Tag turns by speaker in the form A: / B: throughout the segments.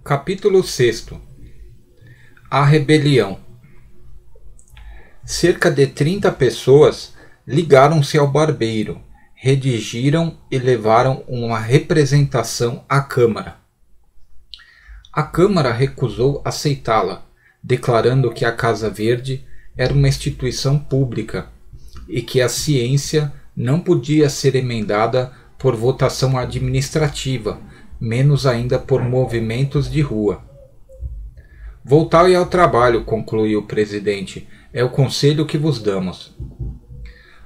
A: Capítulo 6. A rebelião. Cerca de 30 pessoas ligaram-se ao barbeiro, redigiram e levaram uma representação à Câmara. A Câmara recusou aceitá-la, declarando que a Casa Verde era uma instituição pública e que a ciência não podia ser emendada por votação administrativa, menos ainda por movimentos de rua. Voltai ao trabalho, concluiu o presidente, é o conselho que vos damos.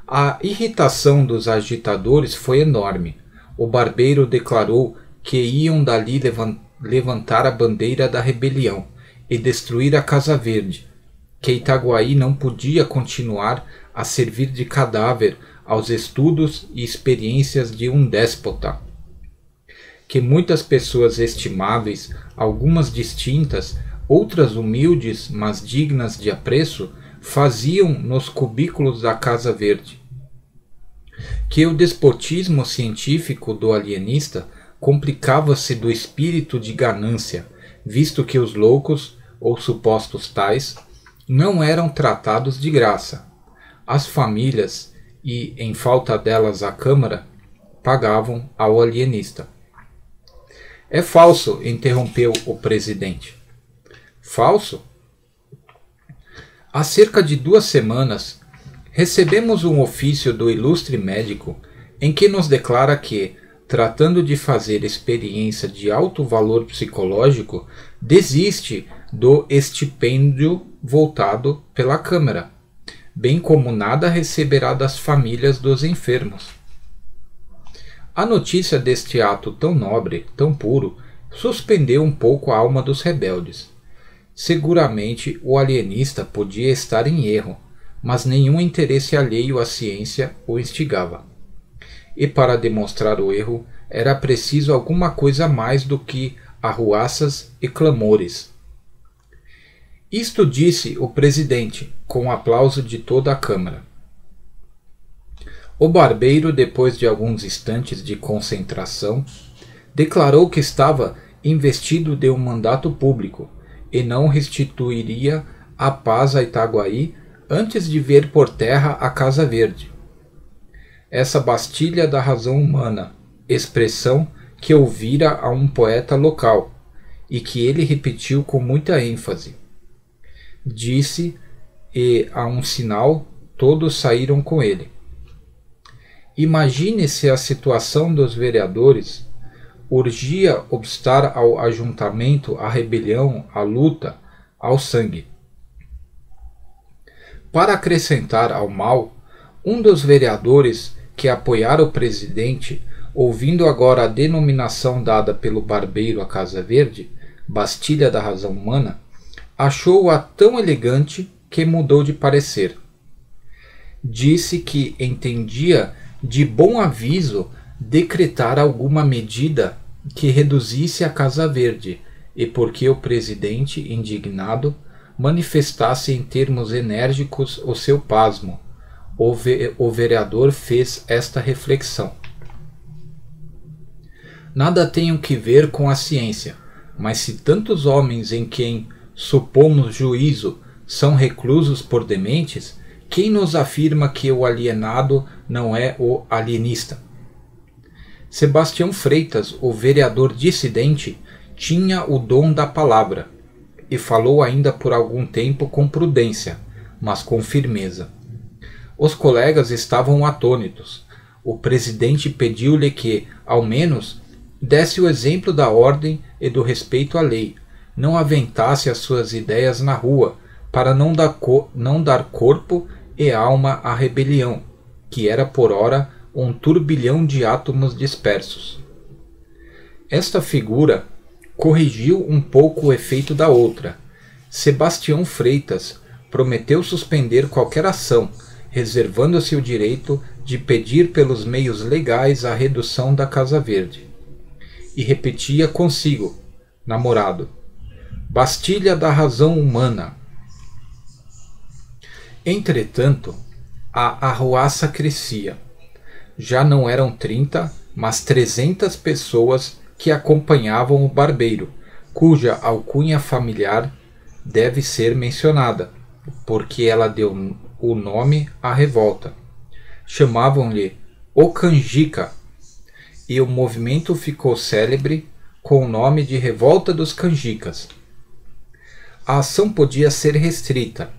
A: A irritação dos agitadores foi enorme. O barbeiro declarou que iam dali levantar a bandeira da rebelião e destruir a Casa Verde, que Itaguaí não podia continuar a servir de cadáver aos estudos e experiências de um déspota, que muitas pessoas estimáveis, algumas distintas, outras humildes, mas dignas de apreço, faziam nos cubículos da Casa Verde. Que o despotismo científico do alienista complicava-se do espírito de ganância, visto que os loucos, ou supostos tais, não eram tratados de graça. As famílias, e em falta delas a Câmara, pagavam ao alienista. É falso, interrompeu o presidente. Falso? Há cerca de 2 semanas, recebemos um ofício do ilustre médico em que nos declara que, tratando de fazer experiência de alto valor psicológico, desiste do estipêndio voltado pela Câmara, bem como nada receberá das famílias dos enfermos. A notícia deste ato tão nobre, tão puro, suspendeu um pouco a alma dos rebeldes. Seguramente o alienista podia estar em erro, mas nenhum interesse alheio à ciência o instigava. E para demonstrar o erro, era preciso alguma coisa mais do que arruaças e clamores. Isto disse o presidente, com o aplauso de toda a Câmara. O barbeiro, depois de alguns instantes de concentração, declarou que estava investido de um mandato público e não restituiria a paz a Itaguaí antes de ver por terra a Casa Verde. Essa Bastilha da razão humana, expressão que ouvira a um poeta local e que ele repetiu com muita ênfase. Disse e, a um sinal, todos saíram com ele. Imagine-se a situação dos vereadores. Urgia obstar ao ajuntamento, à rebelião, à luta, ao sangue. Para acrescentar ao mal, um dos vereadores que apoiara o presidente, ouvindo agora a denominação dada pelo barbeiro à Casa Verde, Bastilha da razão humana, achou-a tão elegante que mudou de parecer. Disse que entendia de bom aviso decretar alguma medida que reduzisse a Casa Verde, e porque o presidente, indignado, manifestasse em termos enérgicos o seu pasmo, o vereador fez esta reflexão. Nada tenho que ver com a ciência, mas se tantos homens em quem supomos juízo são reclusos por dementes, quem nos afirma que o alienado não é o alienista? Sebastião Freitas, o vereador dissidente, tinha o dom da palavra e falou ainda por algum tempo com prudência, mas com firmeza. Os colegas estavam atônitos. O presidente pediu-lhe que, ao menos, desse o exemplo da ordem e do respeito à lei, não aventasse as suas ideias na rua, para não dar corpo e alma à rebelião, que era por ora um turbilhão de átomos dispersos. Esta figura corrigiu um pouco o efeito da outra. Sebastião Freitas prometeu suspender qualquer ação, reservando-se o direito de pedir pelos meios legais a redução da Casa Verde. E repetia consigo, namorado, Bastilha da razão humana. Entretanto, a arruaça crescia. Já não eram 30, mas 300 pessoas que acompanhavam o barbeiro, cuja alcunha familiar deve ser mencionada, porque ela deu o nome à revolta. Chamavam-lhe o Canjica, e o movimento ficou célebre com o nome de Revolta dos Canjicas. A ação podia ser restrita,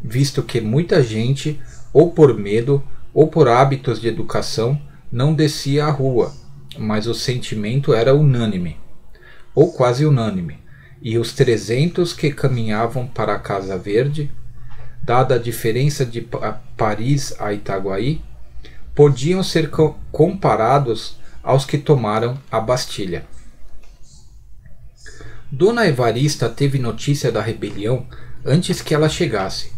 A: visto que muita gente, ou por medo, ou por hábitos de educação, não descia à rua, mas o sentimento era unânime, ou quase unânime, e os 300 que caminhavam para a Casa Verde, dada a diferença de Paris a Itaguaí, podiam ser comparados aos que tomaram a Bastilha. Dona Evarista teve notícia da rebelião antes que ela chegasse.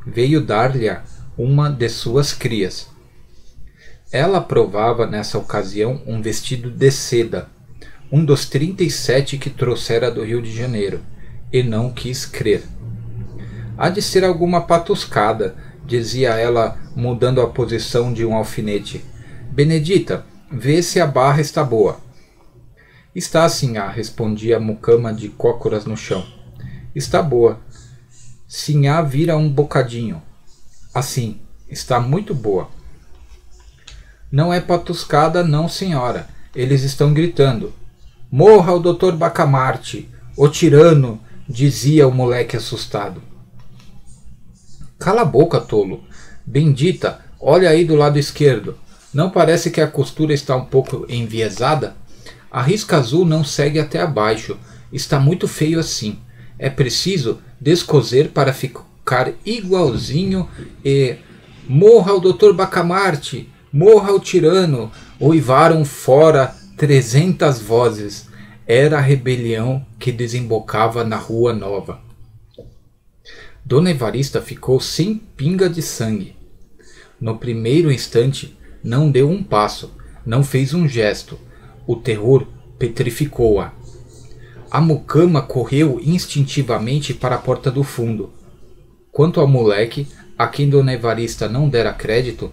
A: Veio dar-lhe uma de suas crias. Ela provava nessa ocasião um vestido de seda, um dos 37 que trouxera do Rio de Janeiro, e não quis crer. Há de ser alguma patuscada, dizia ela, mudando a posição de um alfinete. Benedita, vê se a barra está boa. Está, sinhá, respondia a mucama de cócoras no chão. Está boa. Sinhá vira um bocadinho. Assim, está muito boa. Não é patuscada, não, senhora. Eles estão gritando. Morra o Dr. Bacamarte, o tirano, dizia o moleque assustado. Cala a boca, tolo. Bendita, olha aí do lado esquerdo. Não parece que a costura está um pouco enviesada? A risca azul não segue até abaixo. Está muito feio assim. É preciso descoser para ficar igualzinho e... Morra o Dr. Bacamarte! Morra o tirano! Uivaram fora 300 vozes. Era a rebelião que desembocava na Rua Nova. Dona Evarista ficou sem pinga de sangue. No primeiro instante, não deu um passo, não fez um gesto. O terror petrificou-a. A mucama correu instintivamente para a porta do fundo. Quanto ao moleque, a quem Dona Evarista não dera crédito,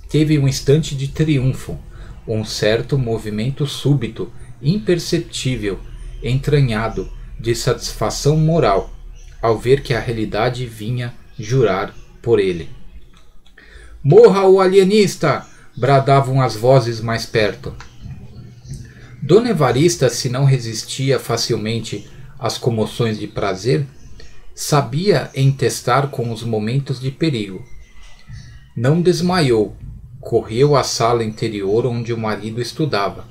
A: teve um instante de triunfo, um certo movimento súbito, imperceptível, entranhado, de satisfação moral, ao ver que a realidade vinha jurar por ele. Morra o alienista! Bradavam as vozes mais perto. Dona Evarista, se não resistia facilmente às comoções de prazer, sabia entestar com os momentos de perigo. Não desmaiou, correu à sala interior onde o marido estudava.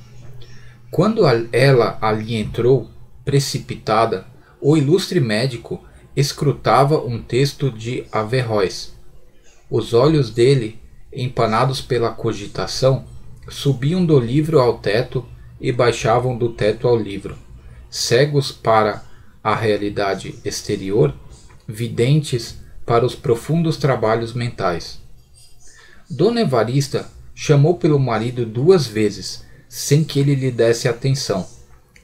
A: Quando ela ali entrou, precipitada, o ilustre médico escrutava um texto de Averroes. Os olhos dele, empanados pela cogitação, subiam do livro ao teto e baixavam do teto ao livro, cegos para a realidade exterior, videntes para os profundos trabalhos mentais. Dona Evarista chamou pelo marido 2 vezes, sem que ele lhe desse atenção.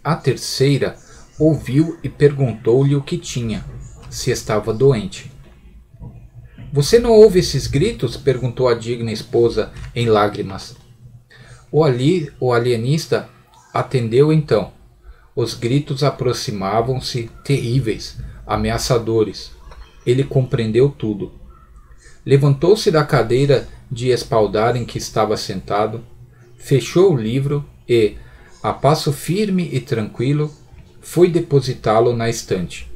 A: A terceira ouviu e perguntou-lhe o que tinha, se estava doente. Você não ouve esses gritos? Perguntou a digna esposa em lágrimas. O alienista atendeu então. Os gritos aproximavam-se terríveis, ameaçadores. Ele compreendeu tudo. Levantou-se da cadeira de espaldar em que estava sentado, fechou o livro e, a passo firme e tranquilo, foi depositá-lo na estante.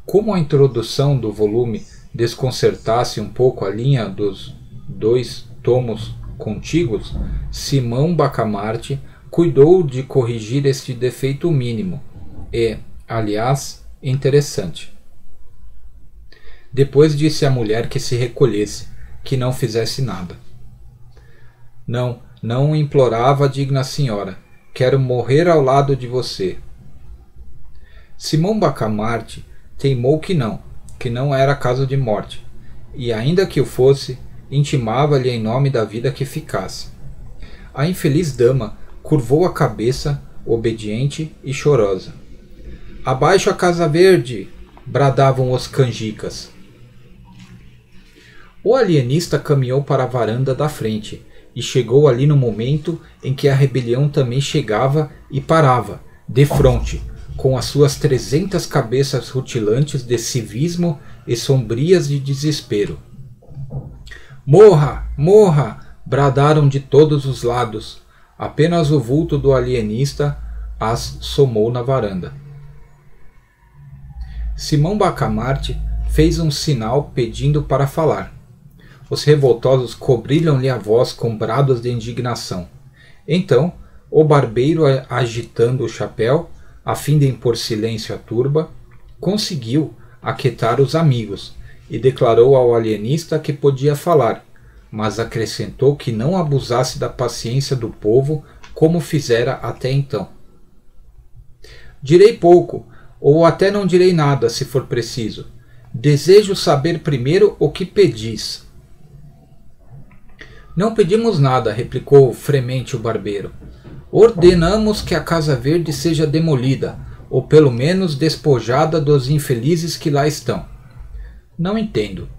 A: Como a introdução do volume desconcertasse um pouco a linha dos 2 tomos contíguos, Simão Bacamarte cuidou de corrigir este defeito mínimo e, aliás, interessante. Depois disse à mulher que se recolhesse, que não fizesse nada. Não implorava, digna senhora. Quero morrer ao lado de você. Simão Bacamarte teimou que não era caso de morte, e ainda que o fosse, intimava-lhe em nome da vida que ficasse. A infeliz dama curvou a cabeça, obediente e chorosa. Abaixo a Casa Verde! Bradavam os canjicas. O alienista caminhou para a varanda da frente e chegou ali no momento em que a rebelião também chegava e parava, defronte, com as suas 300 cabeças rutilantes de civismo e sombrias de desespero. Morra! Morra! Bradaram de todos os lados. Apenas o vulto do alienista as somou na varanda. Simão Bacamarte fez um sinal pedindo para falar. Os revoltosos cobriram-lhe a voz com brados de indignação. Então, o barbeiro, agitando o chapéu, a fim de impor silêncio à turba, conseguiu aquietar os amigos e declarou ao alienista que podia falar, mas acrescentou que não abusasse da paciência do povo como fizera até então. Direi pouco, ou até não direi nada, se for preciso. Desejo saber primeiro o que pedis. Não pedimos nada, replicou fremente o barbeiro. Ordenamos que a Casa Verde seja demolida, ou pelo menos despojada dos infelizes que lá estão. Não entendo.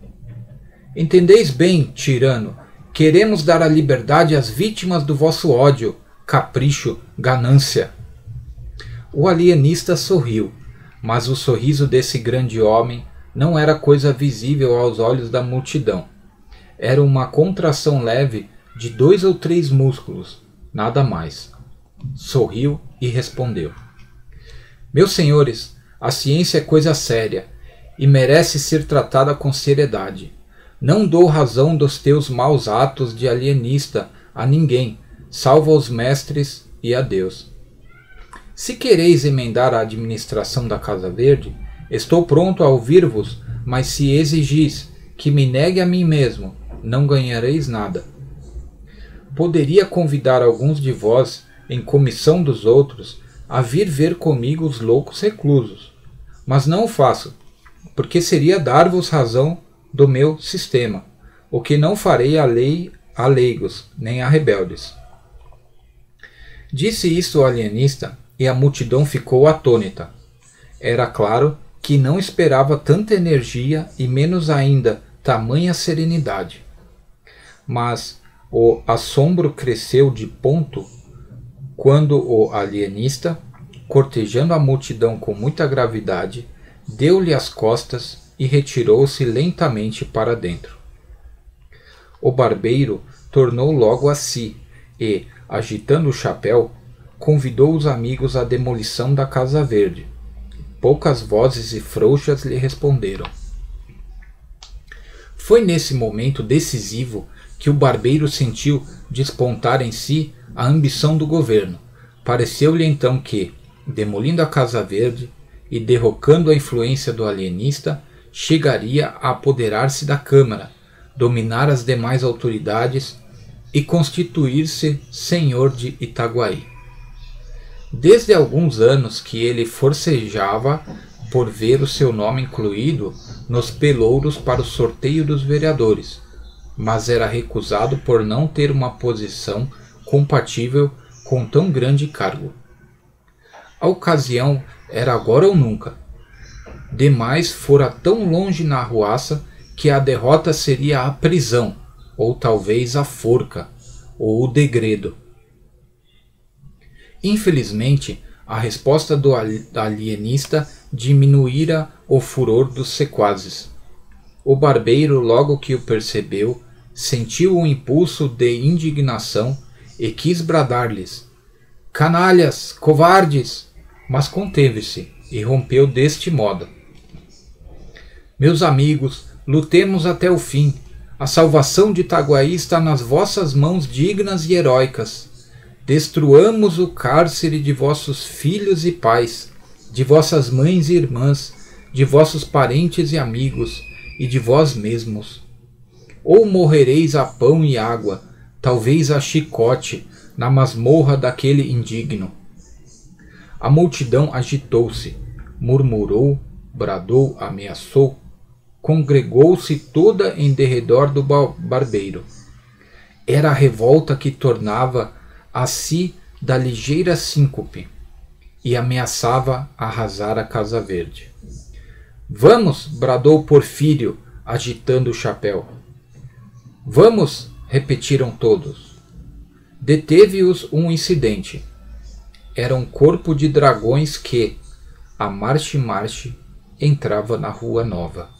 A: Entendeis bem, tirano, queremos dar a liberdade às vítimas do vosso ódio, capricho, ganância. O alienista sorriu, mas o sorriso desse grande homem não era coisa visível aos olhos da multidão. Era uma contração leve de 2 ou 3 músculos, nada mais. Sorriu e respondeu. Meus senhores, a ciência é coisa séria e merece ser tratada com seriedade. Não dou razão dos teus maus atos de alienista a ninguém, salvo aos mestres e a Deus. Se quereis emendar a administração da Casa Verde, estou pronto a ouvir-vos, mas se exigis que me negue a mim mesmo, não ganhareis nada. Poderia convidar alguns de vós, em comissão dos outros, a vir ver comigo os loucos reclusos, mas não o faço, porque seria dar-vos razão do meu sistema, o que não farei a leigos, nem a rebeldes. Disse isto o alienista, e a multidão ficou atônita. Era claro que não esperava tanta energia e menos ainda tamanha serenidade. Mas o assombro cresceu de ponto quando o alienista, cortejando a multidão com muita gravidade, deu-lhe as costas e retirou-se lentamente para dentro. O barbeiro tornou logo a si e, agitando o chapéu, convidou os amigos à demolição da Casa Verde. Poucas vozes e frouxas lhe responderam. Foi nesse momento decisivo que o barbeiro sentiu despontar em si a ambição do governo. Pareceu-lhe então que, demolindo a Casa Verde e derrocando a influência do alienista, chegaria a apoderar-se da Câmara, dominar as demais autoridades e constituir-se senhor de Itaguaí. Desde alguns anos que ele forcejava por ver o seu nome incluído nos pelouros para o sorteio dos vereadores, mas era recusado por não ter uma posição compatível com tão grande cargo. A ocasião era agora ou nunca. Demais fora tão longe na arruaça que a derrota seria a prisão, ou talvez a forca, ou o degredo. Infelizmente, a resposta do alienista diminuíra o furor dos sequazes. O barbeiro, logo que o percebeu, sentiu um impulso de indignação e quis bradar-lhes: canalhas, covardes! Mas conteve-se e rompeu deste modo: meus amigos, lutemos até o fim. A salvação de Itaguaí está nas vossas mãos dignas e heróicas. Destruamos o cárcere de vossos filhos e pais, de vossas mães e irmãs, de vossos parentes e amigos, e de vós mesmos. Ou morrereis a pão e água, talvez a chicote, na masmorra daquele indigno. A multidão agitou-se, murmurou, bradou, ameaçou, congregou-se toda em derredor do barbeiro. Era a revolta que tornava a si da ligeira síncope e ameaçava arrasar a Casa Verde. Vamos! Bradou Porfírio, agitando o chapéu. Vamos! Repetiram todos. Deteve-os um incidente. Era um corpo de dragões que, a marche-marche entrava na Rua Nova.